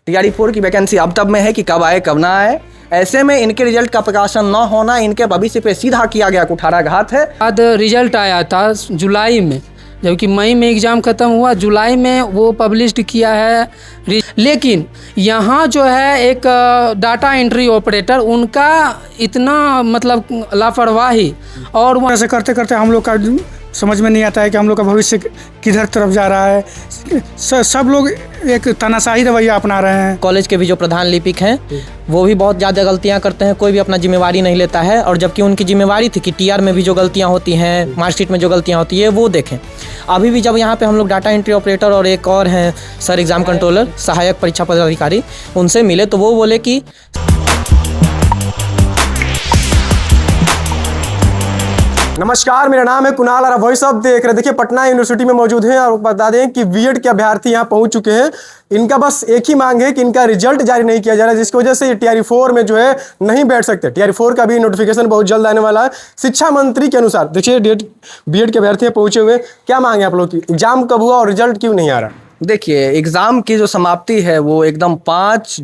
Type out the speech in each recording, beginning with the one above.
TRE 4 की vacancy अब तब में है कि कब आए कब ना आए। ऐसे में इनके रिजल्ट का प्रकाशन न होना इनके भविष्य पे सीधा किया गया कुठाराघात है। बाद रिजल्ट आया था जुलाई में, जबकि मई में एग्ज़ाम ख़त्म हुआ, जुलाई में वो पब्लिश्ड किया है। लेकिन यहाँ जो है एक डाटा एंट्री ऑपरेटर, उनका इतना मतलब लापरवाही और वो ऐसे करते करते हम लोग का समझ में नहीं आता है कि हम लोग का भविष्य किधर तरफ जा रहा है। सब लोग एक तानाशाही रवैया अपना रहे हैं। कॉलेज के भी जो प्रधान लिपिक हैं वो भी बहुत ज़्यादा गलतियां करते हैं, कोई भी अपना जिम्मेवारी नहीं लेता है। और जबकि उनकी जिम्मेवारी थी कि टीआर में भी जो गलतियां होती हैं, मार्कशीट में जो गलतियां होती है वो देखें। अभी भी जब यहाँ पे हम लोग डाटा एंट्री ऑपरेटर और एक और हैं सर एग्ज़ाम कंट्रोलर, सहायक परीक्षा पदाधिकारी, उनसे मिले तो वो बोले कि नमस्कार, मेरा नाम है कुणाल और वॉइस ऑफ देख रहे। देखिए, पटना यूनिवर्सिटी में मौजूद हैं और बता दें कि बीएड के अभ्यर्थी यहाँ पहुँच चुके हैं। इनका बस एक ही मांग है कि इनका रिजल्ट जारी नहीं किया जा रहा है, जिसकी वजह से ये टीआरई 4 में जो है नहीं बैठ सकते। टीआरई 4 का भी नोटिफिकेशन बहुत जल्द आने वाला है। शिक्षा मंत्री के अनुसार देखिए बीएड के अभ्यर्थी पहुंचे हुए, क्या मांग है आप लोग की? एग्जाम कब हुआ और रिजल्ट क्यों नहीं आ रहा? देखिए, एग्ज़ाम की जो समाप्ति है वो एकदम 5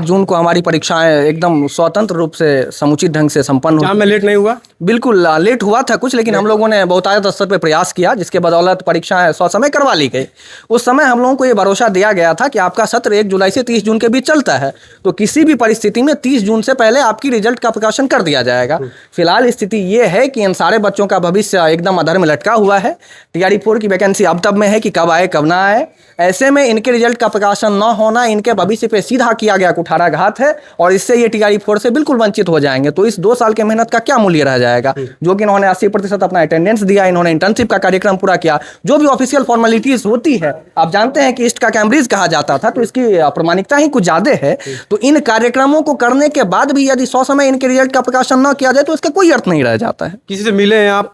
जून को हमारी परीक्षाएं एकदम स्वतंत्र रूप से समुचित ढंग से संपन्न एग्जाम में लेट नहीं हुआ? बिल्कुल लेट हुआ था कुछ, लेकिन हम लोगों ने बहुतायत स्तर पे प्रयास किया, जिसके बदौलत परीक्षाएं समय करवा ली गई। उस समय हम लोगों को ये भरोसा दिया गया था कि आपका सत्र 1 जुलाई से 30 जून के बीच चलता है, तो किसी भी परिस्थिति में 30 जून से पहले आपकी रिजल्ट का प्रकाशन कर दिया जाएगा। फिलहाल स्थिति ये है कि इन सारे बच्चों का भविष्य एकदम अधर में लटका हुआ है। टीआरई 4 की वैकेंसी अब तब में है कि कब आए कब ना आए। ऐसे में इनके रिजल्ट का प्रकाशन न होना इनके भविष्य पे सीधा किया गया कुठाराघात है, और इससे ये टीआरई 4 से बिल्कुल वंचित हो जाएंगे। तो इस 2 साल के मेहनत का क्या मूल्य रह जाएगा? जो कि इन्होंने 80% अपना अटेंडेंस दिया, इन्होंने इंटर्नशिप का कार्यक्रम पूरा किया, जो भी ऑफिशियल फॉर्मेलिटीज होती है। आप जानते हैं कि ईस्ट का कैम्ब्रिज कहा जाता था, तो इसकी प्रामाणिकता ही कुछ ज्यादा है। तो इन कार्यक्रमों को करने के बाद भी यदि समय इनके रिजल्ट का प्रकाशन न किया जाए तो इसका कोई अर्थ नहीं रह जाता है। किसी से मिले हैं आप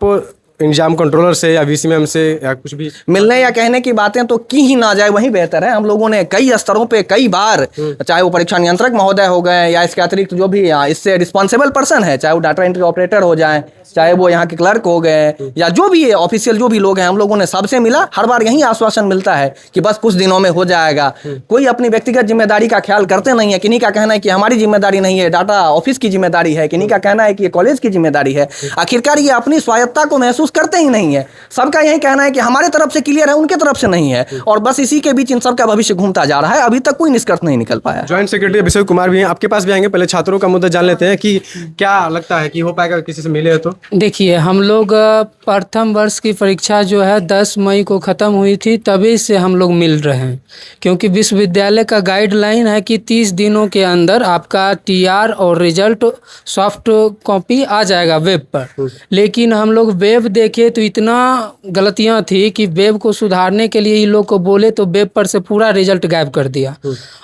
एग्जाम कंट्रोलर से या वीसीएम से या कुछ भी? मिलने या कहने की बातें तो की ही ना जाए, वही बेहतर है। हम लोगों ने कई स्तरों पे कई बार, चाहे वो परीक्षा नियंत्रक महोदय हो गए या इसके अतिरिक्त जो भी इससे रिस्पॉन्सिबल पर्सन है, चाहे वो डाटा एंट्री ऑपरेटर हो जाए, चाहे वो यहाँ के क्लर्क हो गए या जो भी ऑफिशियल जो भी लोग हैं, हम लोगों ने सबसे मिला। हर बार यही आश्वासन मिलता है कि बस कुछ दिनों में हो जाएगा। कोई अपनी व्यक्तिगत जिम्मेदारी का ख्याल करते नहीं है। किन्हीं का कहना है कि हमारी जिम्मेदारी नहीं है, डाटा ऑफिस की जिम्मेदारी है, किन्हीं का कहना है कि ये कॉलेज की जिम्मेदारी है। आखिरकार ये अपनी स्वायत्ता को महसूस करते ही नहीं है। सबका यही कहना है कि हमारे तरफ से क्लियर है, उनके तरफ से नहीं है, और बस इसी के बीच इन सब का भविष्य घूमता जा रहा है। अभी तक कोई निष्कर्ष नहीं निकल पाया। ज्वाइंट सेक्रेटरी अभिषेक कुमार भी हैं, आपके पास भी आएंगे। पहले छात्रों का मुद्दा जान लेते हैं कि क्या लगता है कि हो पाएगा, किसी से मिले तो? देखिए, हम लोग प्रथम वर्ष की परीक्षा जो है 10 मई को ख़त्म हुई थी, तभी से हम लोग मिल रहे हैं, क्योंकि विश्वविद्यालय का गाइडलाइन है कि 30 दिनों के अंदर आपका टीआर और रिजल्ट सॉफ्ट कॉपी आ जाएगा वेब पर। लेकिन हम लोग वेब देखे तो इतना गलतियां थी कि वेब को सुधारने के लिए ये लोग को बोले तो वेब पर से पूरा रिजल्ट गायब कर दिया।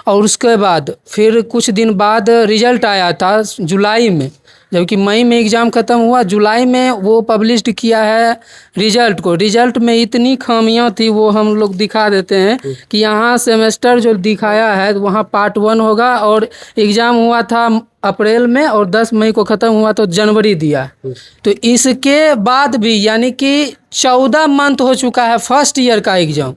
और उसके बाद फिर कुछ दिन बाद रिजल्ट आया था जुलाई में, जबकि मई में एग्ज़ाम ख़त्म हुआ, जुलाई में वो पब्लिश्ड किया है रिजल्ट को। रिजल्ट में इतनी खामियां थी, वो हम लोग दिखा देते हैं कि यहाँ सेमेस्टर जो दिखाया है वहाँ पार्ट 1 होगा, और एग्ज़ाम हुआ था अप्रैल में और 10 मई को ख़त्म हुआ तो जनवरी दिया। तो इसके बाद भी यानी कि 14 मंथ हो चुका है फर्स्ट ईयर का एग्ज़ाम।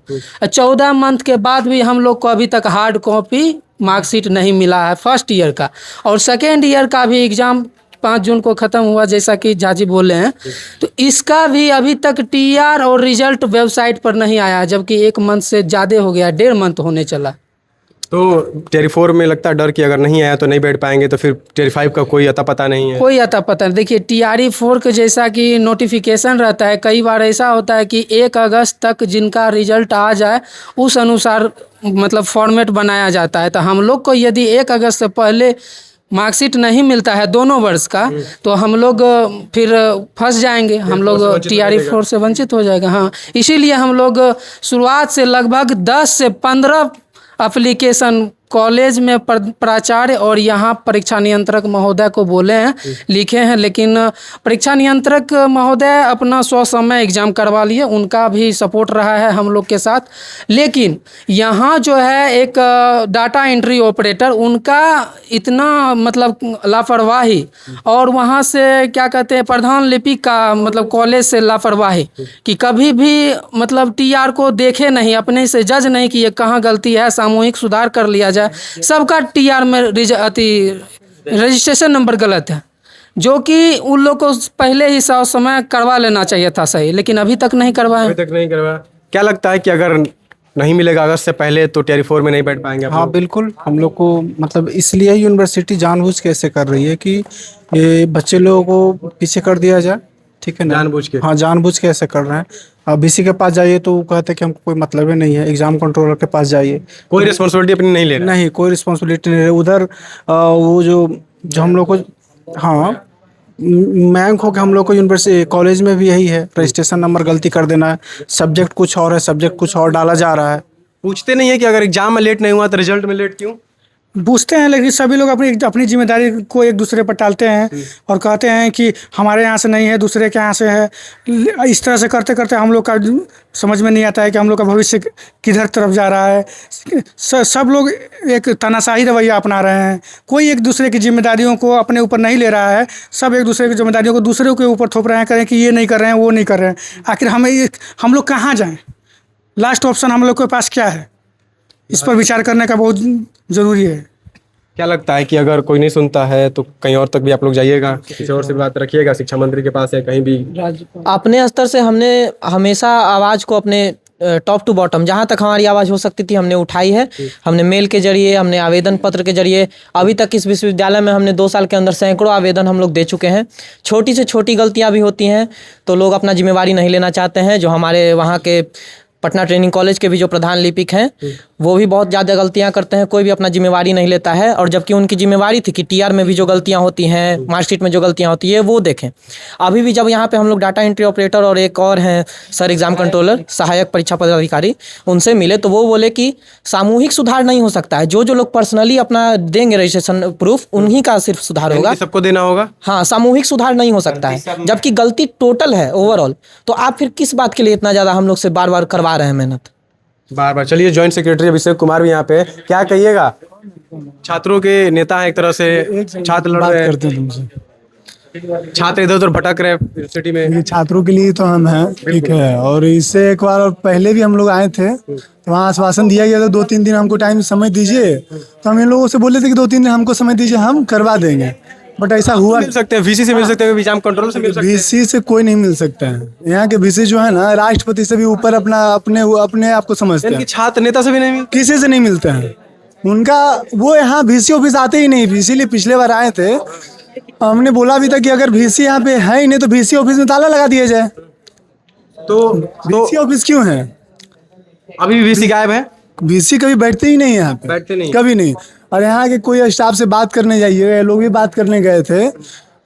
14 मंथ के बाद भी हम लोग को अभी तक हार्ड कॉपी मार्कशीट नहीं मिला है फर्स्ट ईयर का। और सेकेंड ईयर का भी एग्ज़ाम 5 जून को ख़त्म हुआ, जैसा कि जाजी बोले हैं। तो इसका भी अभी तक टीआर और रिजल्ट वेबसाइट पर नहीं आया, जबकि 1 मंथ से ज़्यादा हो गया, 1.5 मंथ होने चला। तो टीआरई 4 में लगता है डर कि अगर नहीं आया तो नहीं बैठ पाएंगे, तो फिर टीआरई 5 का कोई अता पता नहीं है? कोई अता पता नहीं। देखिए, टीआरई 4 का जैसा कि नोटिफिकेशन रहता है, कई बार ऐसा होता है कि 1 अगस्त तक जिनका रिजल्ट आ जाए उस अनुसार मतलब फॉर्मेट बनाया जाता है। तो हम लोग को यदि 1 अगस्त से पहले मार्कशीट नहीं मिलता है दोनों वर्ष का, तो हम लोग फिर फंस जाएंगे, हम लोग टीआरई 4 से वंचित हो जाएगा। हाँ, इसीलिए हम लोग शुरुआत से लगभग 10 से 15 एप्लीकेशन कॉलेज में प्राचार्य और यहाँ परीक्षा नियंत्रक महोदय को बोले हैं, लिखे हैं, लेकिन परीक्षा नियंत्रक महोदय अपना समय एग्ज़ाम करवा लिए, उनका भी सपोर्ट रहा है हम लोग के साथ। लेकिन यहाँ जो है एक डाटा एंट्री ऑपरेटर, उनका इतना मतलब लापरवाही, और वहाँ से क्या कहते हैं प्रधान लिपिक का मतलब कॉलेज से लापरवाही कि कभी भी मतलब टीआर को देखे नहीं, अपने से जज नहीं कि ये कहाँ गलती है, सामूहिक सुधार कर लिया जाए, सबका टीआर में रजिस्ट्रेशन नंबर गलत है, जो कि उन लोग को पहले ही समय करवा लेना चाहिए था सही, लेकिन अभी तक नहीं करवाए। अभी तक नहीं करवाया। क्या लगता है कि अगर नहीं मिलेगा अगस्त से पहले तो टियर 4 में नहीं बैठ पाएंगे आप हाँ लोग? बिल्कुल, हम लोग को मतलब इसलिए यूनिवर्सिटी जानबूझ के ऐसे कर रही है कि ये बच्चे लोगों को पीछे कर दिया जाए, ठीक है ना। जानबूझ के? हाँ, जानबूझ के ऐसे कर रहे हैं। अब बीसी के पास जाइए तो वो कहते हैं कि हमको कोई मतलब ही नहीं है, एग्जाम कंट्रोलर के पास जाइए, कोई रिस्पॉन्सिबिलिटी अपनी नहीं ले रहा। नहीं कोई रिस्पॉन्सिबिलिटी नहीं है उधर। वो जो हम लोग को, हाँ मैंक हो के हम लोग को यूनिवर्सिटी कॉलेज में भी यही है, रजिस्ट्रेशन नंबर गलती कर देना है, सब्जेक्ट कुछ और है, सब्जेक्ट कुछ और डाला जा रहा है। पूछते नहीं है कि अगर एग्जाम में लेट नहीं हुआ तो रिजल्ट में लेट क्यों? पूछते हैं, लेकिन सभी लोग अपनी अपनी जिम्मेदारी को एक दूसरे पर टालते हैं और कहते हैं कि हमारे यहाँ से नहीं है, दूसरे के यहाँ से है। इस तरह से करते करते हम लोग का समझ में नहीं आता है कि हम लोग का भविष्य किधर तरफ जा रहा है। सब लोग एक तानाशाही रवैया अपना रहे हैं, कोई एक दूसरे की जिम्मेदारियों को अपने ऊपर नहीं ले रहा है, सब एक दूसरे की जिम्मेदारियों को दूसरों के ऊपर थोप रहे हैं, करें कि ये नहीं कर रहे हैं, वो नहीं कर रहे हैं। आखिर हम लोग कहाँ जाएँ? लास्ट ऑप्शन हम लोग के पास क्या है? इस पर विचार करने का बहुत ज़रूरी है। क्या लगता है कि अगर कोई नहीं सुनता है तो कहीं और तक भी आप लोग जाइएगा, किसी और से बात रखिएगा, शिक्षा मंत्री के पास या कहीं भी? अपने स्तर से हमने हमेशा आवाज़ को अपने टॉप टू बॉटम जहाँ तक हमारी आवाज़ हो सकती थी हमने उठाई है। हमने मेल के जरिए, हमने आवेदन पत्र के जरिए, अभी तक इस विश्वविद्यालय में हमने 2 साल के अंदर सैकड़ों आवेदन हम लोग दे चुके हैं। छोटी से छोटी गलतियाँ भी होती हैं तो लोग अपना जिम्मेवारी नहीं लेना चाहते हैं। जो हमारे वहाँ के पटना ट्रेनिंग कॉलेज के भी जो प्रधान लिपिक हैं वो भी बहुत ज़्यादा गलतियां करते हैं, कोई भी अपना जिम्मेवारी नहीं लेता है। और जबकि उनकी जिम्मेवारी थी कि टीआर में भी जो गलतियां होती हैं, मार्कशीट में जो गलतियां होती है वो देखें। अभी भी जब यहाँ पे हम लोग डाटा एंट्री ऑपरेटर और एक और हैं सर एग्ज़ाम कंट्रोलर, सहायक परीक्षा पदाधिकारी, उनसे मिले तो वो बोले कि सामूहिक सुधार नहीं हो सकता है, जो जो लोग पर्सनली अपना देंगे रजिस्ट्रेशन प्रूफ उन्हीं का सिर्फ सुधार होगा, सबको देना होगा। हाँ, सामूहिक सुधार नहीं हो सकता है। जबकि गलती टोटल है ओवरऑल, तो आप फिर किस बात के लिए इतना ज़्यादा हम लोग से बार बार करवा रहे हैं मेहनत? बार बार। चलिए, ज्वाइंट सेक्रेटरी अभिषेक कुमार भी यहाँ पे, क्या कहिएगा? छात्रों के नेता है एक तरह से, छात्र लड़ रहे हैं, छात्र इधर उधर भटक रहे यूनिवर्सिटी में। ये छात्रों के लिए तो हम हैं, ठीक है। और इससे एक बार पहले भी हम लोग आए थे तो वहाँ आश्वासन दिया गया था 2-3 दिन हमको टाइम समय दीजिए, तो हम इन लोगों से बोले थे कि 2-3 दिन हमको समय दीजिए, हम करवा देंगे, बट ऐसा हुआ। मिल सकते हैं वीसी से, मिल सकते हैं एग्जाम कंट्रोल से, मिल सकते हैं। वीसी से कोई नहीं मिल सकता है। यहाँ के वीसी जो है ना, राष्ट्रपति से भी ऊपर अपने आप को समझते हैं। छात्र नेता से भी नहीं मिलते, किसी से नहीं मिलते हैं उनका। वो यहाँ वीसी ऑफिस आते ही नहीं, इसीलिए पिछले बार आए थे, हमने बोला भी था कि अगर वीसी यहाँ पे है ही नहीं तो वीसी ऑफिस में ताला लगा दिया जाए। तो वीसी ऑफिस क्यों है? अभी भी वीसी गायब है, वीसी कभी बैठते ही नहीं यहाँ पे, बैठते नहीं, कभी नहीं। और यहाँ के कोई स्टाफ से बात करने जाइए, ये लोग भी बात करने गए थे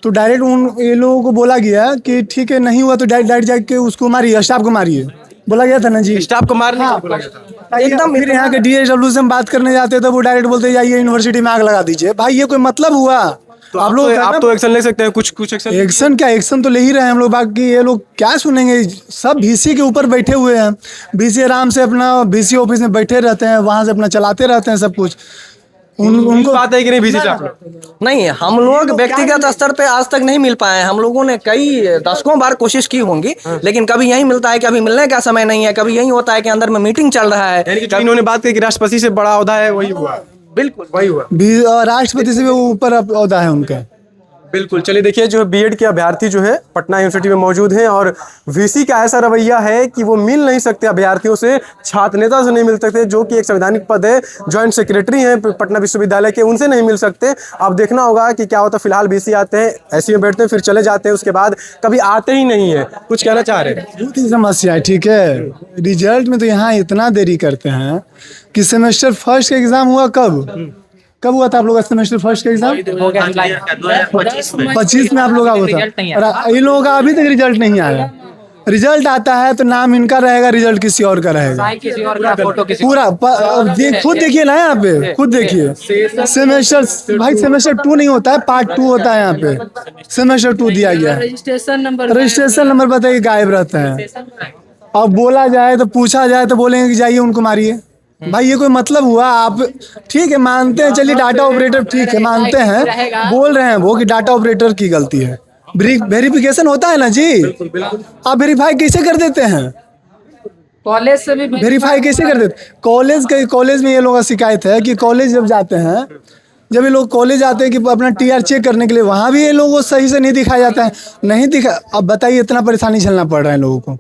तो डायरेक्ट ये लोगों को बोला गया कि ठीक है, नहीं हुआ तो डायरेक्ट जाके उसको मारिए, स्टाफ को मारिए, बोला गया था ना जी। स्टाफ को मारने को बोला गया था एकदम। फिर यहाँ के डीएसडब्ल्यू से हम बात करने जाते तो वो डायरेक्ट बोलते जाइए यूनिवर्सिटी में आग लगा दीजिए। भाई ये कोई मतलब हुआ? तो आप तो एक्शन ले सकते हैं, कुछ एक्शन क्या, एक्शन तो ले ही रहे हैं हम लोग, बाकी ये लोग क्या सुनेंगे? सब वीसी के ऊपर बैठे हुए हैं, वीसी आराम से अपना वीसी ऑफिस में बैठे रहते हैं, वहां से अपना चलाते रहते हैं सब कुछ। उनको बात है कि नहीं वीसी से आप नहीं, हम लोग व्यक्तिगत स्तर पे आज तक नहीं मिल पाए हैं। हम लोगों ने कई दशकों बार कोशिश की होंगी, लेकिन कभी यही मिलता है कि अभी मिलने का समय नहीं है, कभी यही होता है कि अंदर में मीटिंग चल रहा है। यानी कि इन्होंने बात की कि राष्ट्रपति से बड़ा ओहदा है, वही हुआ। बिल्कुल वही हुआ, राष्ट्रपति से भी ऊपर ओहदा है उनका। बिल्कुल। चलिए देखिए, जो बीएड के अभ्यर्थी जो है पटना यूनिवर्सिटी में मौजूद हैं और वीसी का ऐसा रवैया है कि वो मिल नहीं सकते अभ्यर्थियों से, छात्र नेता से नहीं मिल सकते, जो कि एक संवैधानिक पद है, ज्वाइंट सेक्रेटरी हैं पटना विश्वविद्यालय के, उनसे नहीं मिल सकते। अब देखना होगा कि क्या होता है। फिलहाल वीसी आते हैं, ऐसे में बैठते हैं, फिर चले जाते हैं, उसके बाद कभी आते ही नहीं है। कुछ कहना चाह रहे हैं? बहुत ही समस्या है, ठीक है। रिजल्ट में तो यहाँ इतना देरी करते हैं कि सेमेस्टर फर्स्ट का एग्जाम हुआ कब हुआ था आप लोग का सेमेस्टर फर्स्ट का एग्जाम? 25 में आप लोग का हुआ था, और इन लोगों का अभी तक रिजल्ट नहीं आया। रिजल्ट आता है तो नाम इनका रहेगा, रिजल्ट किसी और का रहेगा, पूरा। खुद देखिए ना, यहाँ पे खुद देखिए। सेमेस्टर भाई सेमेस्टर 2 नहीं होता है, पार्ट 2 होता है। यहाँ पे सेमेस्टर 2 दिया गया है, रजिस्ट्रेशन नंबर बताइए गायब रहता है। अब बोला जाए तो, पूछा जाए तो बोलेंगे कि जाइए उनको मारिए। भाई ये कोई मतलब हुआ? आप ठीक है मानते हैं, चलिए डाटा ऑपरेटर ठीक है मानते हैं, बोल रहे हैं वो कि डाटा ऑपरेटर की गलती है, वेरिफिकेशन होता है ना जी, आप वेरीफाई कैसे कर देते हैं? कॉलेज से भी वेरीफाई कैसे कर देते? कॉलेज में ये लोगों का शिकायत है कि कॉलेज जब जाते हैं, जब ये लोग कॉलेज आते हैं कि अपना टीआर चेक करने के लिए, वहाँ भी ये लोगों को सही से नहीं दिखाया जाता है, नहीं दिखा। अब बताइए इतना परेशानी झेलना पड़ रहा है लोगों को।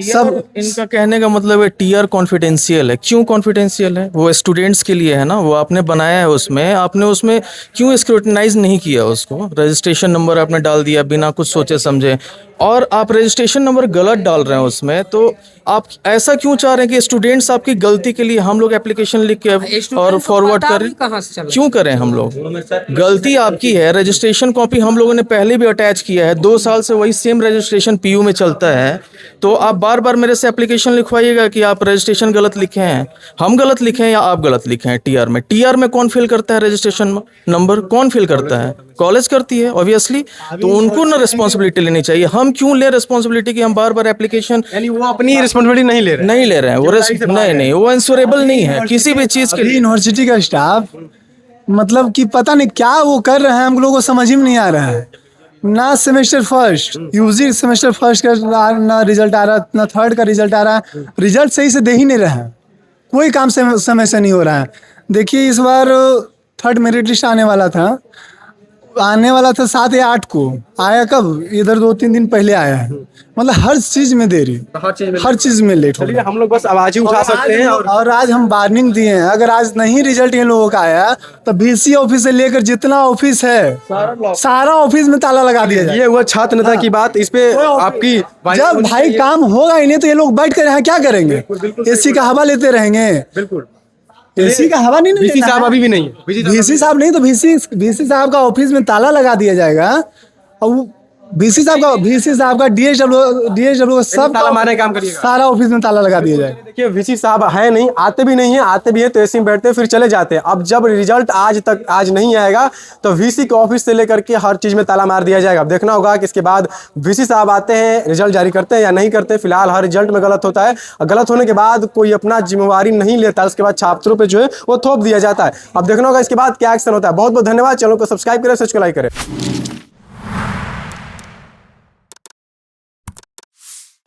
सब इनका कहने का मतलब है टीआर कॉन्फिडेंशियल है। क्यों कॉन्फिडेंशियल है? वो स्टूडेंट्स के लिए है ना, वो आपने बनाया है, उसमें आपने उसमें क्यों स्क्रूटनाइज नहीं किया उसको? रजिस्ट्रेशन नंबर आपने डाल दिया बिना कुछ सोचे समझे, और आप रजिस्ट्रेशन नंबर गलत डाल रहे हैं उसमें। तो आप ऐसा क्यों चाह रहे हैं कि स्टूडेंट्स आपकी गलती के लिए हम लोग एप्लीकेशन लिख के और फॉरवर्ड करें? कहाँ से चला? क्यों करें हम लोग? गलती आपकी है। रजिस्ट्रेशन कॉपी हम लोगों ने पहले भी अटैच किया है, 2 साल से वही सेम रजिस्ट्रेशन पीयू में चलता है। तो आप बार बार मेरे से एप्लीकेशन लिखवाइएगा कि आप रजिस्ट्रेशन गलत लिखे हैं, हम गलत लिखे हैं या आप गलत लिखे हैं। टीआर में कौन फिल करता है? रजिस्ट्रेशन नंबर कौन फिल करता है? कॉलेज करती है ऑब्वियसली। तो उनको ना रिस्पॉन्सिबिलिटी लेनी चाहिए। हम क्यों ले रिस्पॉन्सिबिलिटी कि हम बार बार एप्लीकेशन, यानी वो अपनी रिस्पॉन्सिबिलिटी नहीं ले रहे हैं। वो नहीं, वो इंश्योरेबल नहीं है किसी भी चीज़ के लिए। यूनिवर्सिटी का स्टाफ मतलब कि पता नहीं क्या वो कर रहे हैं, हम लोगों को समझ ही में नहीं आ रहा है। ना semester first, UG semester first का ना रिजल्ट आ रहा, ना थर्ड का रिजल्ट आ रहा है। रिजल्ट सही से दे ही नहीं रहा है, कोई काम समय से नहीं हो रहा है। देखिए इस बार थर्ड मेरिट लिस्ट आने वाला था 7 या 8 को, आया कब? इधर 2-3 दिन पहले आया है। मतलब हर चीज में देरी, हर चीज में लेट हो रहा है। हम लोग बस आवाज ही उठा सकते हैं। और आज हम वार्निंग दिए हैं, अगर आज नहीं रिजल्ट इन लोगों का आया तो बीसी ऑफिस से लेकर जितना ऑफिस है सारा ऑफिस में ताला लगा दिया जाए। ये हुआ छात्र नेता की बात। इस पे आपकी जब भाई काम होगा ही नहीं तो ये लोग बैठ कर यहाँ क्या करेंगे? एसी का हवा लेते रहेंगे। बिल्कुल एसी का हवा नहीं वीसी साहब अभी भी नहीं है। वीसी साहब नहीं तो वीसी साहब का ऑफिस में ताला लगा दिया जाएगा, और वीसी साहब का डीएसडब्ल्यू सब ताला मारने का काम करिएगा। सारा ऑफिस में ताला लगा दिया जाएगा। देखिए वीसी साहब है नहीं, आते भी नहीं है, आते भी है तो ऐसे ही बैठते फिर चले जाते हैं। अब जब रिजल्ट आज नहीं आएगा तो वीसी के ऑफिस से लेकर के हर चीज में ताला मार दिया जाएगा। अब देखना होगा कि इसके बाद वीसी साहब आते हैं, रिजल्ट जारी करते हैं या नहीं करते। फिलहाल हर रिजल्ट में गलत होता है, और गलत होने के बाद कोई अपना जिम्मेवारी नहीं लेता, उसके बाद छात्रों पर जो है वो थोप दिया जाता है। अब देखना होगा इसके बाद क्या एक्शन होता है। बहुत बहुत धन्यवाद। चैनल को सब्सक्राइब करें, सच को लाइक करें।